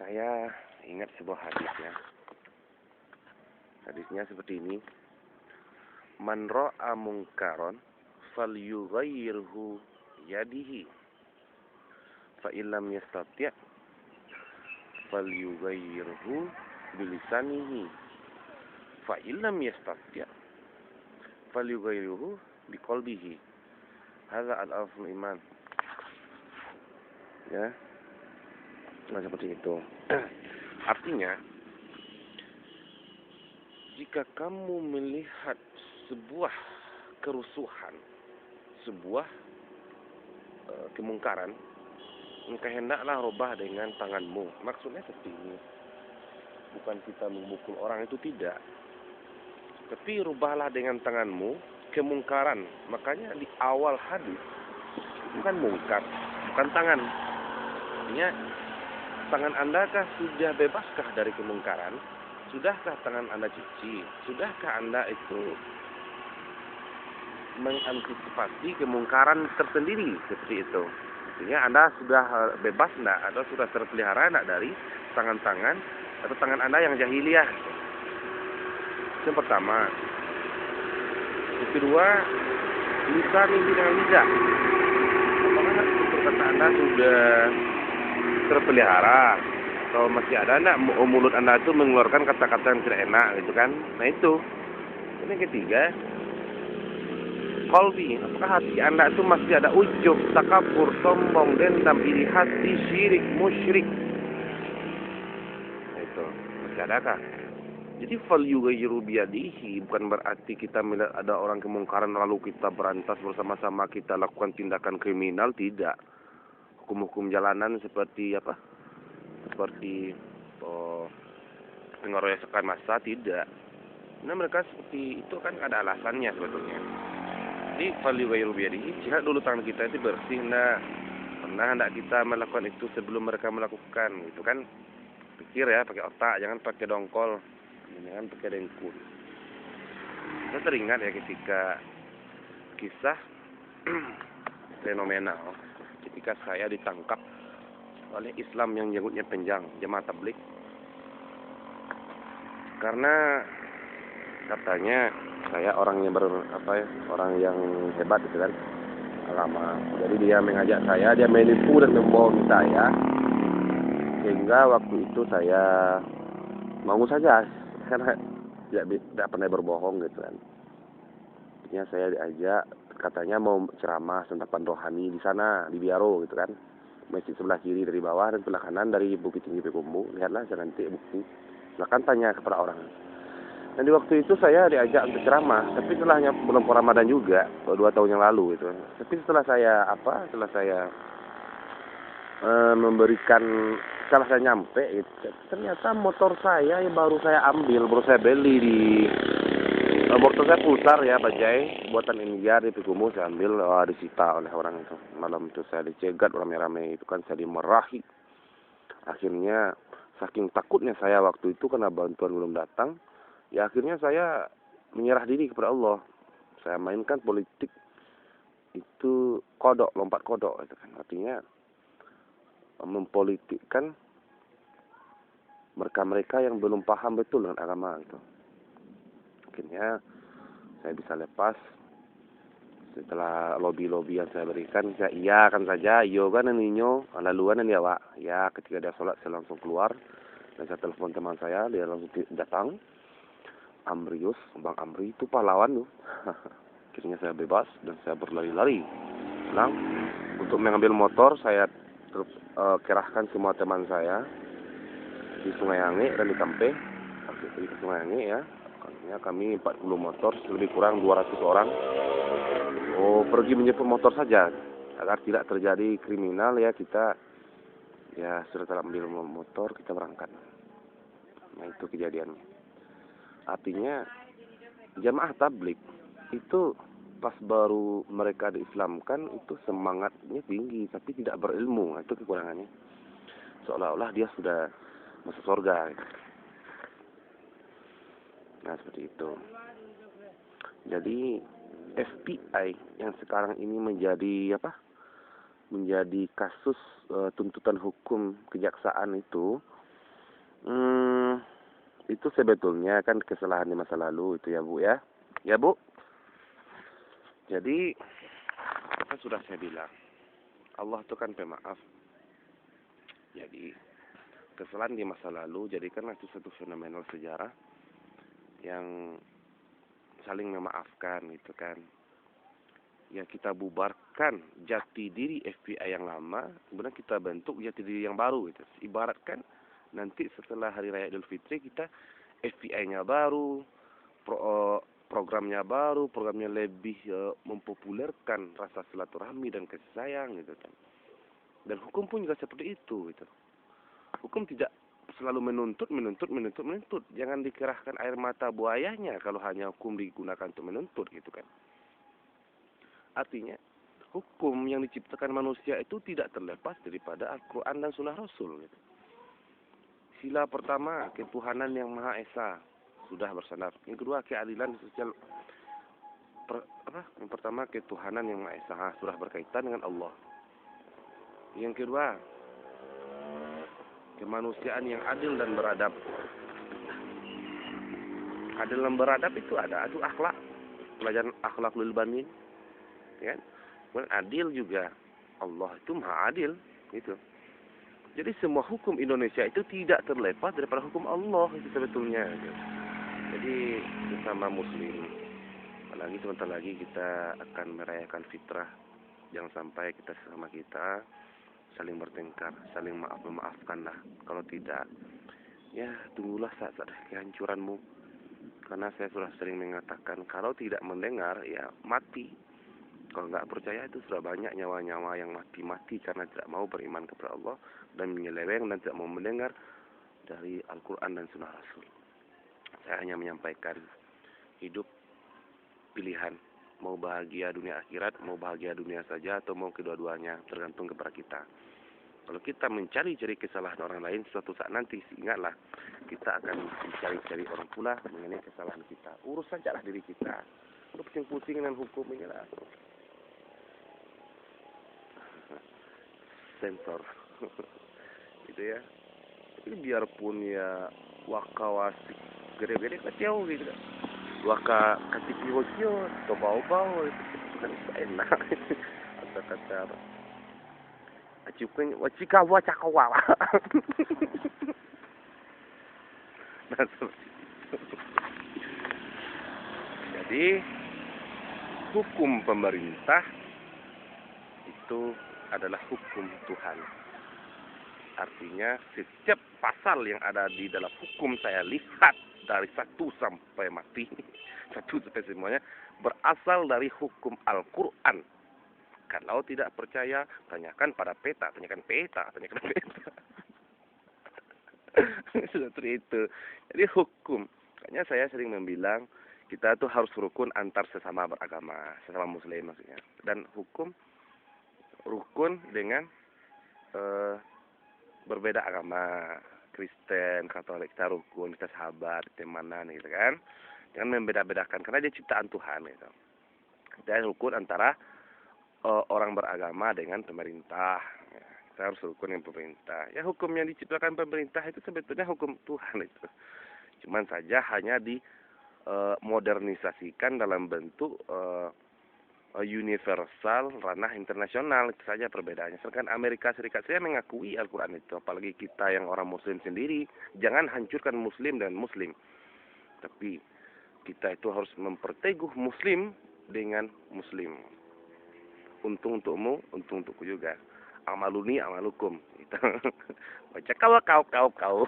Saya ingat sebuah hadis ya. Hadisnya seperti ini. Man ra'a munkaron falyughayyirhu yadihi. Fa illam yastati' falyughayyirhu bilisanihi. Fa illam yastati' falyughayyirhu biqalbihi. Hadza al-afdal iman. Ya. Nah, seperti itu. Artinya, jika kamu melihat sebuah kerusuhan, sebuah kemungkaran, maka hendaklah rubah dengan tanganmu. Maksudnya seperti ini. Bukan kita memukul orang, itu tidak. Tapi rubahlah dengan tanganmu kemungkaran. Makanya di awal hadis bukan mungkar, bukan tangan. Artinya tangan Anda kah sudah bebaskah dari kemungkaran? Sudahkah tangan Anda cuci? Sudahkah Anda itu mengantisipasi kemungkaran tersendiri seperti itu? Artinya Anda sudah bebas enggak? Atau sudah terpelihara enggak dari tangan-tangan atau tangan Anda yang jahiliyah? Yang pertama. Yang kedua, lisan ini dengan lidah. Apakah kata Anda sudah terpelihara atau masih ada enggak mulut Anda itu mengeluarkan kata-kata yang tidak enak gitu kan? Nah itu. Ini yang ketiga, qalbi, apakah hati Anda itu masih ada ujub, takabur, sombong, dendam, iri hati, syirik, musyrik? Nah itu, masih adakah? Jadi falyughayyiru biyadihi bukan berarti kita melihat ada orang kemungkaran lalu kita berantas bersama-sama, kita lakukan tindakan kriminal, tidak. Hukum-hukum jalanan seperti apa? Seperti pengeroyokan massa, tidak. Nah mereka seperti itu kan ada alasannya sebetulnya. Jadi falyughayyiru biyadihi, jika dulu tangan kita itu bersih, pernah hendak kita melakukan itu sebelum mereka melakukan, gitu kan? Pikir ya, pakai otak, jangan pakai dongkol, jangan pakai dengkul. Saya teringat ya ketika kisah fenomenal ketika saya ditangkap oleh Islam yang janggutnya panjang, jemaah tabligh, karena katanya saya orang yang orang yang hebat gitu kan, agama. Jadi dia mengajak saya, dia menipu dan membohongi saya, sehingga waktu itu saya mau saja karena tidak pernah berbohong gitu kan. Akhirnya saya diajak, katanya mau ceramah tentang rohani di sana di Biaro gitu kan. Masjid sebelah kiri dari bawah dan sebelah kanan dari Bukit Tinggi Pekumbu. Lihatlah saya nanti bukti. Silakan tanya kepada orang. Dan di waktu itu saya diajak untuk ceramah, tapi setelahnya bulan Ramadan juga, 2 tahun yang lalu gitu. Tapi setelah saya setelah saya nyampe gitu, ternyata motor saya yang baru saya beli di motor saya Pulsar ya, bajai buatan India di Pikumu, saya ambil, disita oleh orang itu. Malam itu saya dicegat rame-rame, itu kan saya dimarahi. Akhirnya saking takutnya saya waktu itu karena bantuan belum datang, ya akhirnya saya menyerah diri kepada Allah. Saya mainkan politik itu lompat kodok itu kan. Artinya mempolitikkan mereka-mereka yang belum paham betul dengan agama itu. Akhirnya saya bisa lepas setelah lobby yang saya berikan. Saya iyakan saja, iyo kan ninyo, laluan ini ya Pak. Ya, ketika dia sholat saya langsung keluar dan saya telepon teman saya, dia langsung datang. Amrius, Bang Amri itu pahlawan tuh. Akhirnya saya bebas dan saya berlari-lari pulang. Untuk mengambil motor saya kerahkan semua teman saya di Sungai Ange dan di Kampe. Di Sungai Ange ya. Akhirnya kami 40 motor, lebih kurang 200 orang. Pergi menjemput motor saja agar tidak terjadi kriminal ya, kita ya sudah terambil motor, kita berangkat. Nah itu kejadiannya. Artinya jamaah tabligh itu pas baru mereka diislamkan itu semangatnya tinggi tapi tidak berilmu. Nah, itu kekurangannya. Seolah-olah dia sudah masuk surga. Nah seperti itu. Jadi FBI yang sekarang ini menjadi kasus tuntutan hukum kejaksaan itu Hmm, itu sebetulnya kan kesalahan di masa lalu itu ya Bu ya. Ya Bu. Jadi kan sudah saya bilang, Allah itu kan pemaaf. Jadi kesalahan di masa lalu jadikanlah itu satu fenomenal sejarah yang saling memaafkan gitu kan. Ya kita bubarkan jati diri FBI yang lama, kemudian kita bentuk jati diri yang baru gitu. Ibaratkan nanti setelah Hari Raya Idul Fitri kita FBI-nya baru, programnya baru, programnya lebih mempopulerkan rasa silaturahmi dan kasih sayang gitu kan. Dan hukum pun juga seperti itu gitu. Hukum tidak selalu menuntut. Jangan dikerahkan air mata buayanya kalau hanya hukum digunakan untuk menuntut gitu kan. Artinya hukum yang diciptakan manusia itu tidak terlepas daripada Al-Quran dan Sunnah Rasul gitu. Sila pertama, ketuhanan yang Maha Esa sudah bersandar. Yang kedua, keadilan sosial. Yang pertama, ketuhanan yang Maha Esa sudah berkaitan dengan Allah. Yang kedua, kemanusiaan yang adil dan beradab. Adil dan beradab itu ada, itu akhlak. Pelajaran akhlakul banin. Ya kan? Kemudian adil juga. Allah itu Maha Adil gitu. Jadi semua hukum Indonesia itu tidak terlepas daripada hukum Allah itu sebetulnya. Gitu. Jadi sesama Muslim, apalagi sebentar lagi kita akan merayakan fitrah. Jangan sampai kita sesama kita saling bertengkar, saling memaafkanlah. Kalau tidak, ya tunggulah saat-saat kehancuranmu. Karena saya sudah sering mengatakan kalau tidak mendengar ya mati. Kalau nggak percaya itu sudah banyak nyawa-nyawa yang mati karena tidak mau beriman kepada Allah dan menyeleweng dan tidak mau mendengar dari Al-Quran dan Sunnah Rasul. Saya hanya menyampaikan hidup pilihan. Mau bahagia dunia akhirat, mau bahagia dunia saja, atau mau kedua-duanya, tergantung kepada kita. Kalau kita mencari-cari kesalahan orang lain, suatu saat nanti, ingatlah, kita akan mencari-cari orang pula mengenai kesalahan kita. Urus sajalah diri kita. Lu pusing-pusing dengan hukum ini lah. Sensor. Gitu ya. Tapi biarpun ya wakawasik gede-gede kacau gitu kan. Waka katipihosyo atau bau-bau itu kan enak. Kata-kata acipeng wacikawa cakawa. Nah, jadi hukum pemerintah itu adalah hukum Tuhan. Artinya setiap pasal yang ada di dalam hukum saya lihat dari 1 sampai mati, 1 sampai semuanya berasal dari hukum Al-Quran. Kalau tidak percaya, tanyakan pada peta. Seperti itu. Jadi hukum. Makanya saya sering membilang kita tuh harus rukun antar sesama beragama, sesama Muslim maksudnya. Dan hukum rukun dengan berbeda agama, Kristen, Katolik, kita rukun, kita sahabat, temanan gitu kan. Jangan membeda-bedakan karena dia ciptaan Tuhan gitu. Kita rukun antara orang beragama dengan pemerintah. Ya, kita harus rukun dengan pemerintah. Ya hukum yang diciptakan pemerintah itu sebetulnya hukum Tuhan itu. Cuman saja hanya di modernisasikan dalam bentuk universal ranah internasional, itu saja perbedaannya. Sedangkan Amerika Serikat saya mengakui Al-Quran itu, apalagi kita yang orang Muslim sendiri, jangan hancurkan Muslim dan Muslim, tapi kita itu harus memperteguh Muslim dengan Muslim. Untung untukmu, untung untukku juga. Amaluni amalukum. Baca kau.